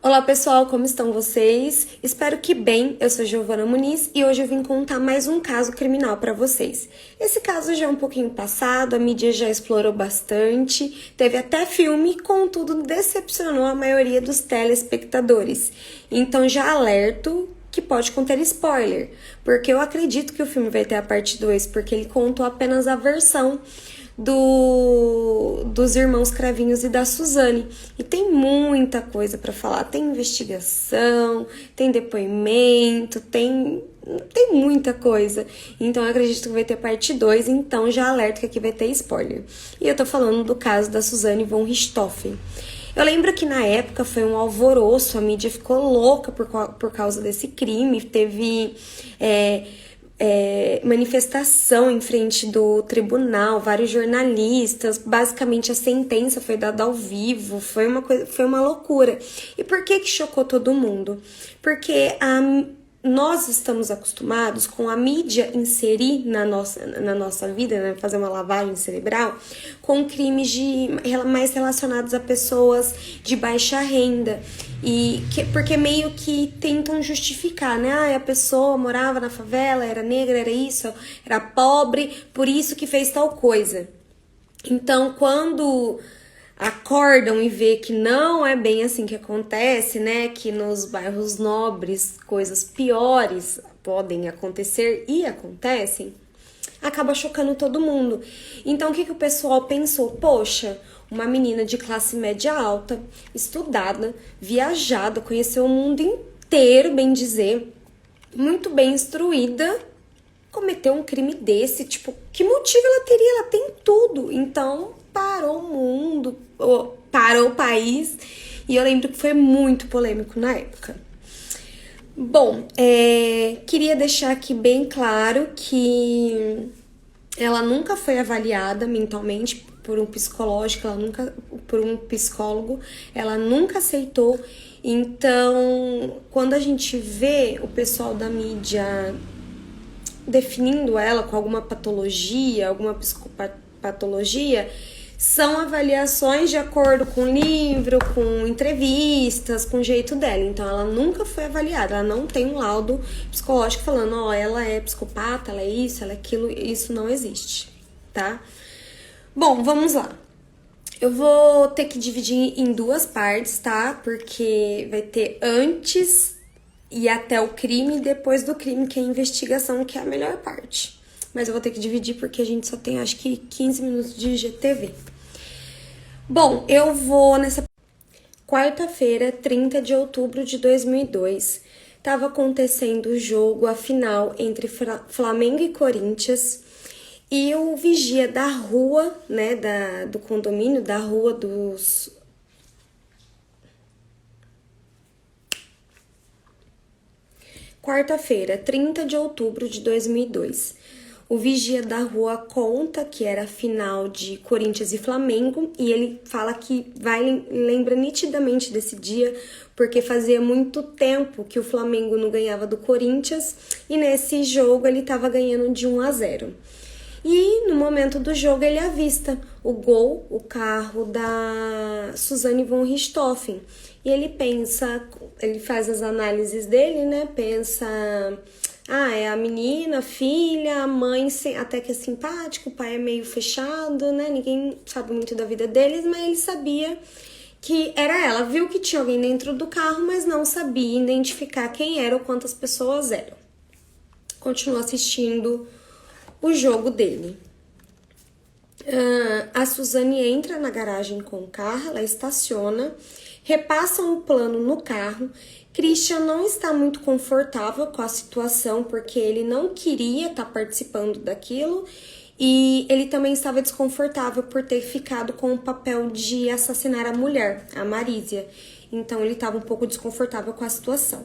Olá pessoal, como estão vocês? Espero que bem. Eu sou Giovana Muniz e hoje eu vim contar mais um caso criminal para vocês. Esse caso já é um pouquinho passado, a mídia já explorou bastante, teve até filme, contudo decepcionou a maioria dos telespectadores. Então já alerto que pode conter spoiler, porque eu acredito que o filme vai ter a parte 2, porque ele contou apenas a versão dos irmãos Cravinhos e da Suzane. E tem muita coisa para falar. Tem investigação, tem depoimento, tem muita coisa. Então eu acredito que vai ter parte 2, então já alerto que aqui vai ter spoiler. E eu tô falando do caso da Suzane von Richthofen. Eu lembro que na época foi um alvoroço, a mídia ficou louca por causa desse crime, teve manifestação em frente do tribunal, vários jornalistas, basicamente a sentença foi dada ao vivo, foi uma loucura. E por que chocou todo mundo? Porque nós estamos acostumados com a mídia inserir na nossa vida, né, fazer uma lavagem cerebral, com crimes mais relacionados a pessoas de baixa renda. Porque meio que tentam justificar, né? A pessoa morava na favela, era negra, era isso, era pobre, por isso que fez tal coisa. Então, quando acordam e vê que não é bem assim que acontece, né? Que nos bairros nobres coisas piores podem acontecer e acontecem, acaba chocando todo mundo. Então o que o pessoal pensou? Poxa, uma menina de classe média alta, estudada, viajada, conheceu o mundo inteiro, bem dizer, muito bem instruída, cometeu um crime desse, tipo, que motivo ela teria? Ela tem tudo. Então, parou o mundo, parou o país, e eu lembro que foi muito polêmico na época. Bom, queria deixar aqui bem claro que ela nunca foi avaliada mentalmente por um psicólogo, ela nunca aceitou. Então, quando a gente vê o pessoal da mídia definindo ela com alguma patologia, alguma psicopatologia, são avaliações de acordo com livro, com entrevistas, com o jeito dela. Então, ela nunca foi avaliada, ela não tem um laudo psicológico falando, ó, ela é psicopata, ela é isso, ela é aquilo, isso não existe, tá? Bom, vamos lá. Eu vou ter que dividir em duas partes, tá? Porque vai ter antes e até o crime, e depois do crime, que é a investigação, que é a melhor parte. Mas eu vou ter que dividir porque a gente só tem, acho que, 15 minutos de GTV. Bom, eu vou nessa quarta-feira, 30 de outubro de 2002. Tava acontecendo o jogo, a final entre Flamengo e Corinthians. E o vigia da rua, né, do condomínio, da rua dos... Quarta-feira, 30 de outubro de 2002. O vigia da rua conta que era a final de Corinthians e Flamengo, e ele fala que lembra nitidamente desse dia, porque fazia muito tempo que o Flamengo não ganhava do Corinthians, e nesse jogo ele estava ganhando de 1-0. E no momento do jogo ele avista o gol, o carro da Suzane von Richthofen. E ele pensa, ele faz as análises dele, né? Pensa, é a menina, a filha, a mãe até que é simpático, o pai é meio fechado, né? Ninguém sabe muito da vida deles, mas ele sabia que era ela. Viu que tinha alguém dentro do carro, mas não sabia identificar quem era ou quantas pessoas eram. Continuou assistindo o jogo dele. A Suzane entra na garagem com o carro, ela estaciona, repassa um plano no carro. Christian não está muito confortável com a situação porque ele não queria estar participando daquilo e ele também estava desconfortável por ter ficado com o papel de assassinar a mulher, a Marísia. Então ele estava um pouco desconfortável com a situação.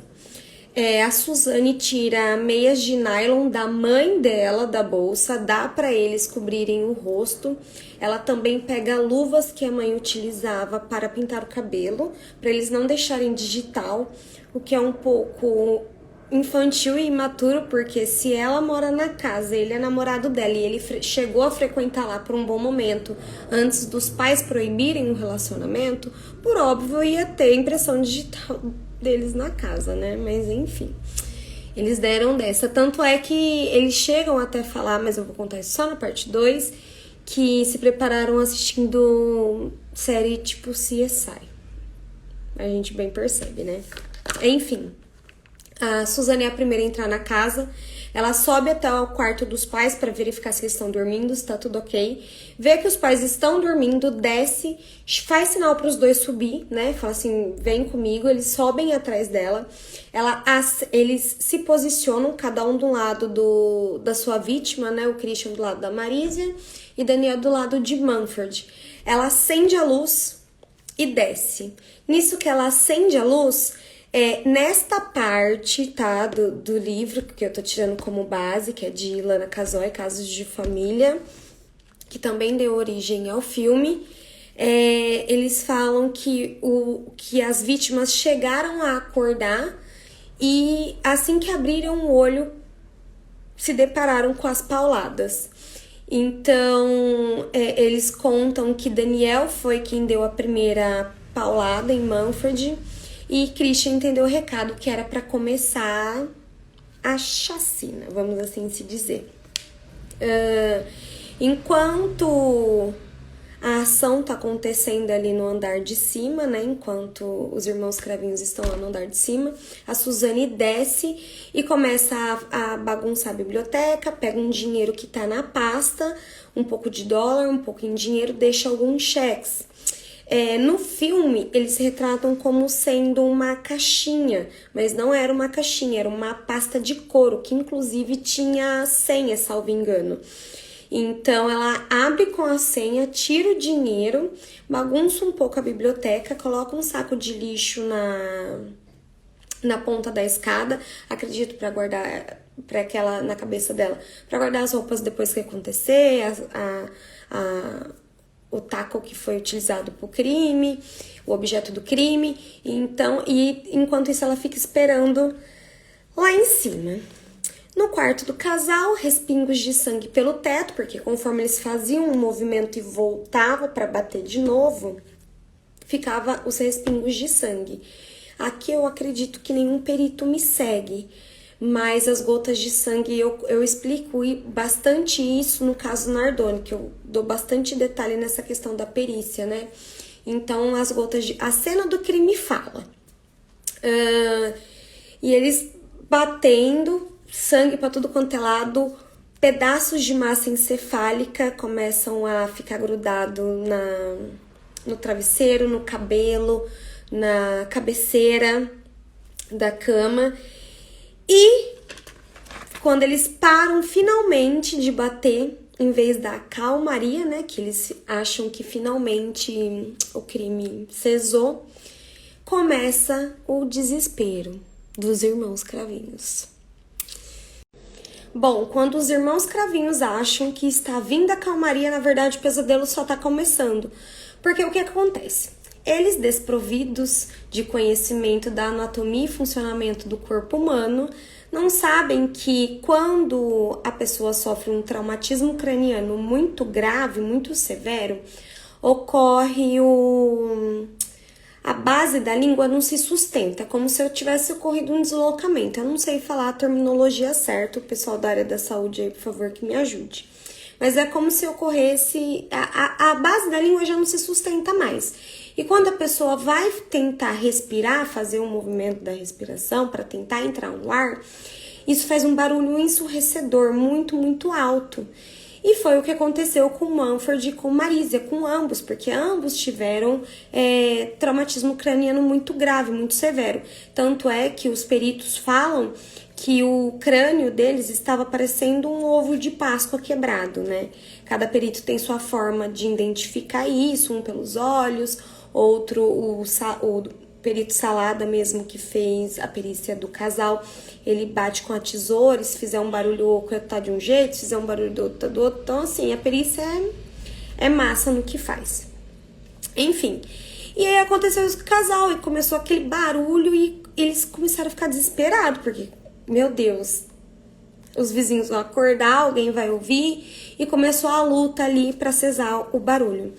A Suzane tira meias de nylon da mãe dela, da bolsa, dá para eles cobrirem o rosto. Ela também pega luvas que a mãe utilizava para pintar o cabelo, para eles não deixarem digital, o que é um pouco infantil e imaturo, porque se ela mora na casa, ele é namorado dela e ele chegou a frequentar lá por um bom momento antes dos pais proibirem o relacionamento, por óbvio ia ter impressão digital deles na casa, né? Mas enfim, eles deram dessa. Tanto é que eles chegam até falar, mas eu vou contar isso só na parte 2, que se prepararam assistindo série tipo CSI. A gente bem percebe, né? Enfim, a Suzane é a primeira a entrar na casa. Ela sobe até o quarto dos pais para verificar se eles estão dormindo, se tá tudo ok. Vê que os pais estão dormindo, desce, faz sinal para os dois subir, né? Fala assim, vem comigo. Eles sobem atrás dela. Eles se posicionam, cada um do lado da sua vítima, né? O Christian do lado da Marisia e Daniel do lado de Manfred. Ela acende a luz e desce. Nisso que ela acende a luz, nesta parte, tá, do livro, que eu tô tirando como base, que é de Ilana Kazoy, Casos de Família, que também deu origem ao filme, eles falam que as vítimas chegaram a acordar e assim que abriram o olho, se depararam com as pauladas. Então, eles contam que Daniel foi quem deu a primeira paulada em Manfred e Christian entendeu o recado que era para começar a chacina, vamos assim se dizer. Enquanto a ação tá acontecendo ali no andar de cima, né? Enquanto os irmãos Cravinhos estão lá no andar de cima, a Suzane desce e começa a bagunçar a biblioteca, pega um dinheiro que tá na pasta, um pouco de dólar, um pouco em dinheiro, deixa alguns cheques. No filme, eles retratam como sendo uma caixinha, mas não era uma caixinha, era uma pasta de couro, que inclusive tinha senha, salvo engano. Então, ela abre com a senha, tira o dinheiro, bagunça um pouco a biblioteca, coloca um saco de lixo na ponta da escada, acredito para guardar, na cabeça dela, para guardar as roupas depois que acontecer, o taco que foi utilizado pro crime, o objeto do crime. Então, enquanto isso ela fica esperando lá em cima. No quarto do casal, respingos de sangue pelo teto, porque conforme eles faziam um movimento e voltava para bater de novo, ficava os respingos de sangue. Aqui eu acredito que nenhum perito me segue, mas as gotas de sangue eu explico bastante isso no caso Nardoni, que eu dou bastante detalhe nessa questão da perícia, né? Então, a cena do crime fala. E eles batendo, sangue para tudo quanto é lado, pedaços de massa encefálica começam a ficar grudado no travesseiro, no cabelo, na cabeceira da cama. E quando eles param finalmente de bater, em vez da calmaria, né, que eles acham que finalmente o crime cessou, começa o desespero dos irmãos Cravinhos. Bom, quando os irmãos Cravinhos acham que está vindo a calmaria, na verdade o pesadelo só está começando. Porque o que acontece? Eles, desprovidos de conhecimento da anatomia e funcionamento do corpo humano, não sabem que quando a pessoa sofre um traumatismo craniano muito grave, muito severo, ocorre a base da língua não se sustenta, como se eu tivesse ocorrido um deslocamento. Eu não sei falar a terminologia certa, o pessoal da área da saúde aí, por favor, que me ajude. Mas é como se ocorresse, a base da língua já não se sustenta mais. E quando a pessoa vai tentar respirar, fazer um movimento da respiração para tentar entrar no ar, isso faz um barulho ensurdecedor muito, muito alto. E foi o que aconteceu com Manfred e com Marisia, com ambos, porque ambos tiveram traumatismo craniano muito grave, muito severo. Tanto é que os peritos falam que o crânio deles estava parecendo um ovo de Páscoa quebrado, né? Cada perito tem sua forma de identificar isso, um pelos olhos, outro, o perito Salada mesmo, que fez a perícia do casal, ele bate com a tesoura, se fizer um barulho oco tá de um jeito, se fizer um barulho do outro tá do outro. Então, assim, a perícia é massa no que faz. Enfim, e aí aconteceu isso com o casal, e começou aquele barulho, e eles começaram a ficar desesperados, porque meu Deus, os vizinhos vão acordar, alguém vai ouvir, e começou a luta ali para cessar o barulho.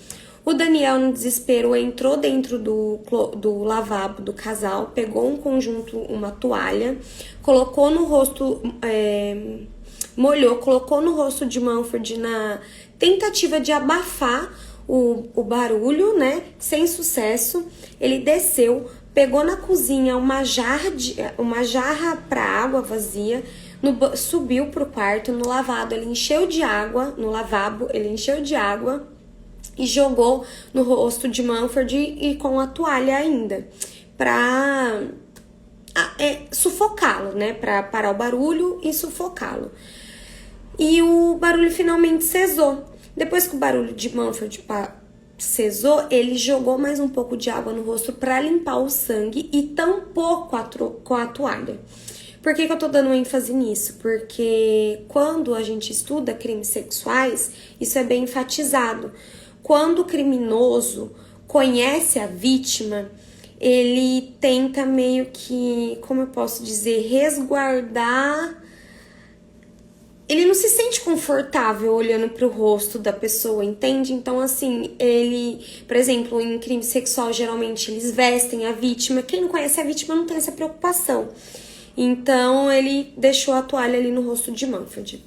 O Daniel, no desespero, entrou dentro do lavabo do casal, pegou um conjunto, uma toalha, colocou no rosto, molhou, colocou no rosto de Mumford na tentativa de abafar o barulho, né? Sem sucesso. Ele desceu, pegou na cozinha uma jarra para água vazia, subiu pro quarto, no lavabo ele encheu de água, no lavabo ele encheu de água e jogou no rosto de Mumford e com a toalha ainda, pra sufocá-lo, né? Pra parar o barulho e sufocá-lo. E o barulho finalmente cessou. Depois que o barulho de Mumford cessou, ele jogou mais um pouco de água no rosto para limpar o sangue e tampou com a toalha. Por que eu tô dando ênfase nisso? Porque quando a gente estuda crimes sexuais, isso é bem enfatizado. Quando o criminoso conhece a vítima, ele tenta meio que, como eu posso dizer, resguardar. Ele não se sente confortável olhando pro rosto da pessoa, entende? Então, assim, ele, por exemplo, em crime sexual, geralmente eles vestem a vítima. Quem não conhece a vítima não tem essa preocupação. Então, ele deixou a toalha ali no rosto de Mumford.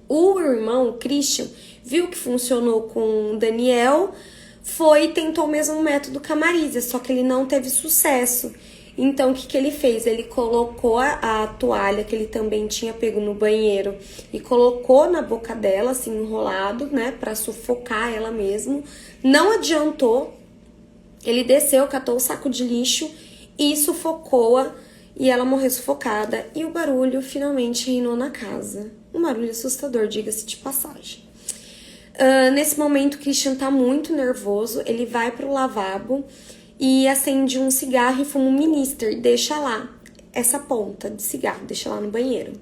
O irmão, o Christian, viu que funcionou com o Daniel, foi e tentou o mesmo método com a Marisa, só que ele não teve sucesso. Então, o que ele fez? Ele colocou a toalha que ele também tinha pego no banheiro e colocou na boca dela, assim, enrolado, né, pra sufocar ela mesmo. Não adiantou, ele desceu, catou o saco de lixo e sufocou-a, e ela morreu sufocada, e o barulho finalmente reinou na casa. Um barulho assustador, diga-se de passagem. Nesse momento, o Christian tá muito nervoso, ele vai pro lavabo e acende um cigarro e fuma um Minister, deixa lá essa ponta de cigarro, deixa lá no banheiro.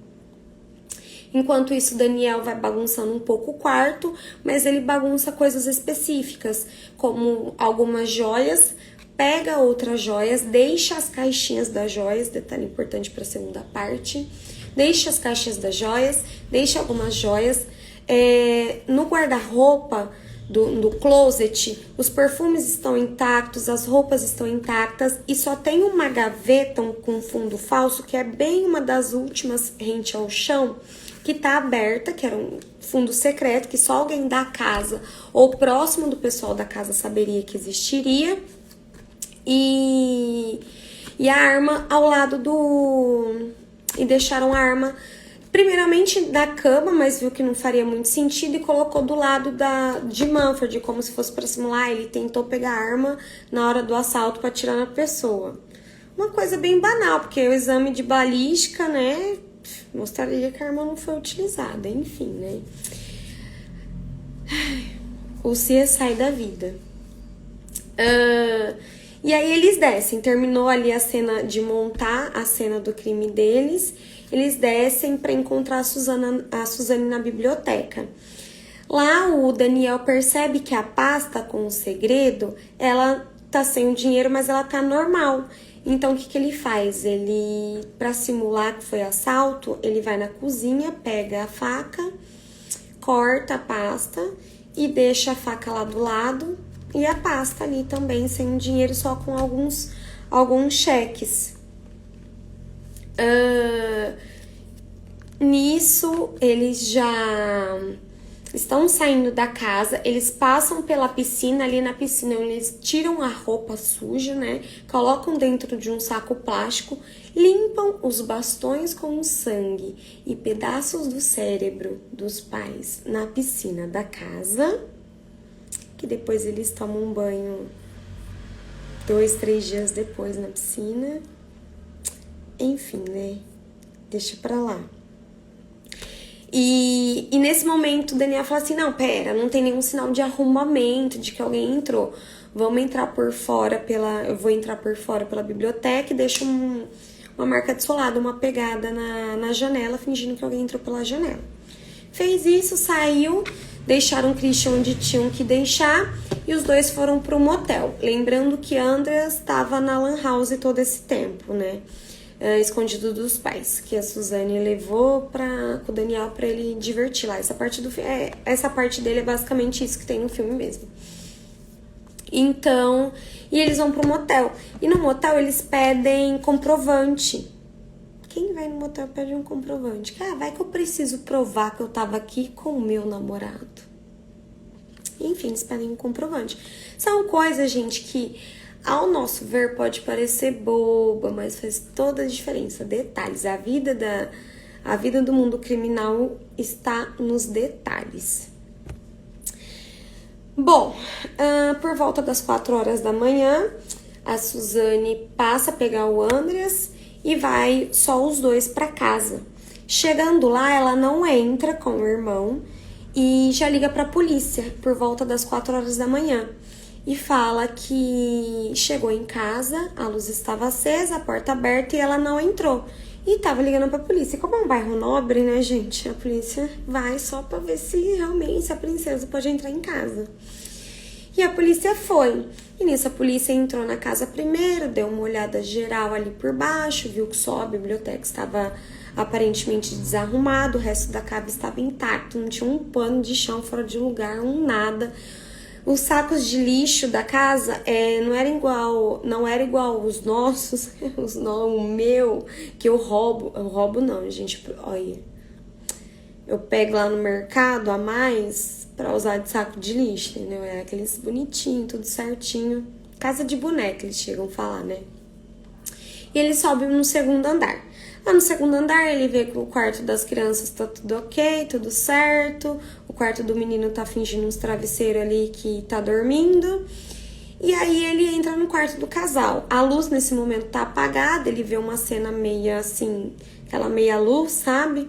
Enquanto isso, Daniel vai bagunçando um pouco o quarto, mas ele bagunça coisas específicas, como algumas joias, pega outras joias, deixa as caixinhas das joias, detalhe importante para a segunda parte, deixa as caixinhas das joias, deixa algumas joias. No guarda-roupa do closet, os perfumes estão intactos, as roupas estão intactas e só tem uma gaveta com fundo falso, que é bem uma das últimas rente ao chão, que tá aberta, que era um fundo secreto, que só alguém da casa ou próximo do pessoal da casa saberia que existiria. E a arma ao lado e deixaram a arma primeiramente da cama, mas viu que não faria muito sentido e colocou do lado de Mumford, como se fosse para simular. Ele tentou pegar a arma na hora do assalto para atirar na pessoa. Uma coisa bem banal, porque o exame de balística, né, mostraria que a arma não foi utilizada, enfim, né. O CSI da vida. E aí eles descem, terminou ali a cena de montar a cena do crime deles. Eles descem para encontrar a Suzane na biblioteca. Lá o Daniel percebe que a pasta com o segredo, ela tá sem o dinheiro, mas ela tá normal. Então o que ele faz? Ele, para simular que foi assalto, ele vai na cozinha, pega a faca, corta a pasta e deixa a faca lá do lado e a pasta ali também sem o dinheiro, só com alguns cheques. Nisso, eles já estão saindo da casa, eles passam pela piscina, ali na piscina eles tiram a roupa suja, né, colocam dentro de um saco plástico, limpam os bastões com sangue e pedaços do cérebro dos pais na piscina da casa, que depois eles tomam um banho 2, 3 dias depois na piscina. Enfim, né? Deixa pra lá. E nesse momento o Daniel fala assim, não, pera, não tem nenhum sinal de arrombamento, de que alguém entrou. Vamos entrar por fora eu vou entrar por fora pela biblioteca e deixo uma marca de solado, uma pegada na janela, fingindo que alguém entrou pela janela. Fez isso, saiu, deixaram o Christian onde tinham que deixar e os dois foram pro motel. Lembrando que Andreas estava na lan house todo esse tempo, né? escondido dos pais, que a Suzane levou com o Daniel pra ele divertir lá. Essa parte dele é basicamente isso que tem no filme mesmo. Então, e eles vão pro motel. E no motel eles pedem comprovante. Quem vai no motel pede um comprovante? Vai que eu preciso provar que eu tava aqui com o meu namorado. Enfim, eles pedem um comprovante. São coisas, gente, que ao nosso ver pode parecer boba, mas faz toda a diferença. Detalhes. A vida do mundo criminal está nos detalhes. Bom, por volta das 4 horas da manhã, a Suzane passa a pegar o Andreas e vai só os dois para casa. Chegando lá, ela não entra com o irmão e já liga para a polícia por volta das 4 horas da manhã. E fala que chegou em casa, a luz estava acesa, a porta aberta e ela não entrou. E tava ligando pra polícia. Como é um bairro nobre, né, gente? A polícia vai só pra ver se realmente a princesa pode entrar em casa. E a polícia foi. E nisso a polícia entrou na casa primeiro, deu uma olhada geral ali por baixo, viu que só a biblioteca estava aparentemente desarrumada, o resto da casa estava intacto, não tinha um pano de chão fora de lugar, nada. Os sacos de lixo da casa não era igual os nossos, o meu, que eu roubo não, gente, olha, eu pego lá no mercado a mais pra usar de saco de lixo, entendeu? É aqueles bonitinhos, tudo certinho, casa de boneca eles chegam a falar, né? E ele sobe no segundo andar. Lá no segundo andar ele vê que o quarto das crianças tá tudo ok, tudo certo. O quarto do menino tá fingindo uns travesseiros ali que tá dormindo. E aí ele entra no quarto do casal. A luz nesse momento tá apagada, ele vê uma cena meio assim, aquela meia luz, sabe?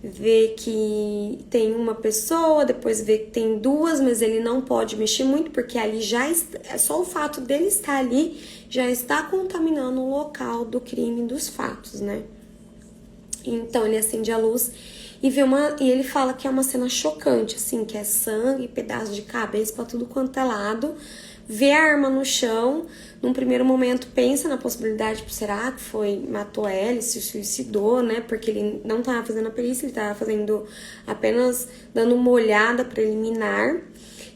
Vê que tem uma pessoa, depois vê que tem duas, mas ele não pode mexer muito, porque ali já é só o fato dele estar ali já está contaminando o local do crime e dos fatos, né? Então ele acende a luz e ele fala que é uma cena chocante, assim, que é sangue, pedaço de cabeça pra tudo quanto é lado. Vê a arma no chão, num primeiro momento pensa na possibilidade, será que matou ela, se suicidou, né? Porque ele não tava fazendo a perícia, ele tava fazendo apenas dando uma olhada preliminar.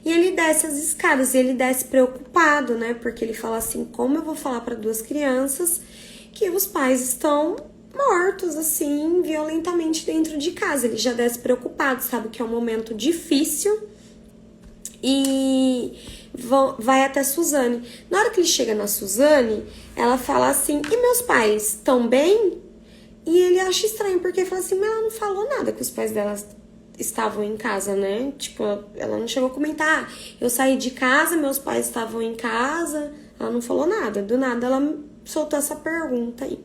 E ele desce as escadas, e ele desce preocupado, né? Porque ele fala assim, como eu vou falar para duas crianças que os pais estão mortos, assim, violentamente dentro de casa. Ele já desce preocupado, sabe que é um momento difícil. E vai até Suzane. Na hora que ele chega na Suzane, ela fala assim, e meus pais estão bem? E ele acha estranho, porque ele fala assim, mas ela não falou nada que os pais dela estavam em casa, né? Tipo, ela não chegou a comentar, eu saí de casa, meus pais estavam em casa, ela não falou nada. Do nada ela soltou essa pergunta aí.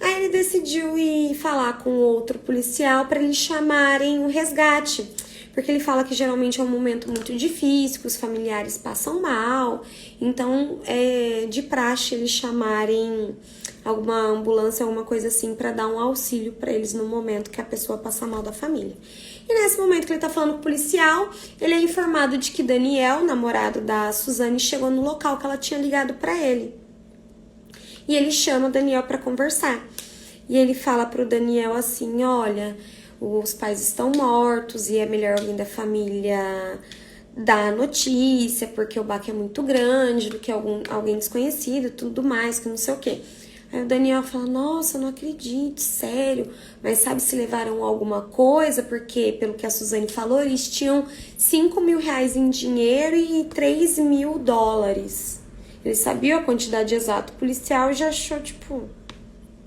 Aí ele decidiu ir falar com outro policial para eles chamarem o resgate, porque ele fala que geralmente é um momento muito difícil, que os familiares passam mal, então é de praxe eles chamarem alguma ambulância, alguma coisa assim, para dar um auxílio para eles no momento que a pessoa passa mal da família. E nesse momento que ele tá falando com o policial, ele é informado de que Daniel, namorado da Suzane, chegou no local que ela tinha ligado para ele. E ele chama o Daniel para conversar. E ele fala pro Daniel assim, olha, os pais estão mortos e é melhor alguém da família dar a notícia, porque o baque é muito grande, do que alguém desconhecido, tudo mais, que não sei o quê. Aí o Daniel fala, nossa, não acredito, sério. Mas sabe se levaram alguma coisa? Porque, pelo que a Suzane falou, eles tinham 5 mil reais em dinheiro e 3 mil dólares. Ele sabia a quantidade exata. O policial já achou, tipo,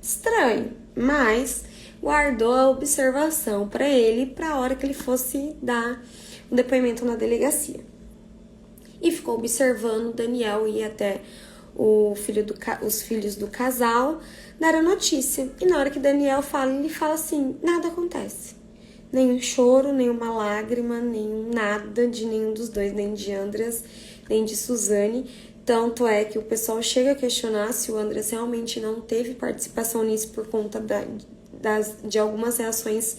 estranho. Mas guardou a observação para ele, para a hora que ele fosse dar o depoimento na delegacia. E ficou observando o Daniel ir até os filhos do casal dar a notícia. E na hora que Daniel fala, ele fala assim, nada acontece. Nenhum choro, nenhuma lágrima, nenhum nada de nenhum dos dois, nem de Andreas, nem de Suzane. Tanto é que o pessoal chega a questionar se o Andreas realmente não teve participação nisso por conta de algumas reações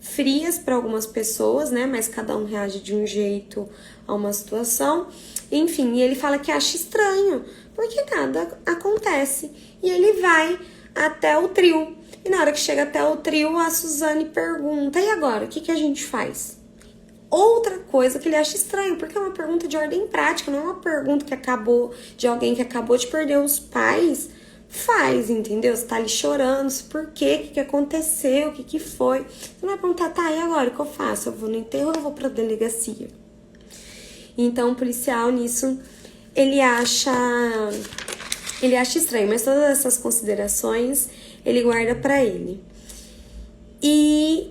frias para algumas pessoas, né? Mas cada um reage de um jeito a uma situação. Enfim, e ele fala que acha estranho, porque nada acontece. E ele vai até o trio. E na hora que chega até o trio, a Suzane pergunta: e agora, o que a gente faz? Outra coisa que ele acha estranho, porque é uma pergunta de ordem prática, não é uma pergunta que acabou de alguém que acabou de perder os pais. Faz, entendeu? Você tá ali chorando, por quê? O que aconteceu? O que foi? Você não vai perguntar, tá, e agora? O que eu faço? Eu vou no enterro ou eu vou pra delegacia? Então, o policial nisso, ele acha estranho, mas todas essas considerações ele guarda pra ele. E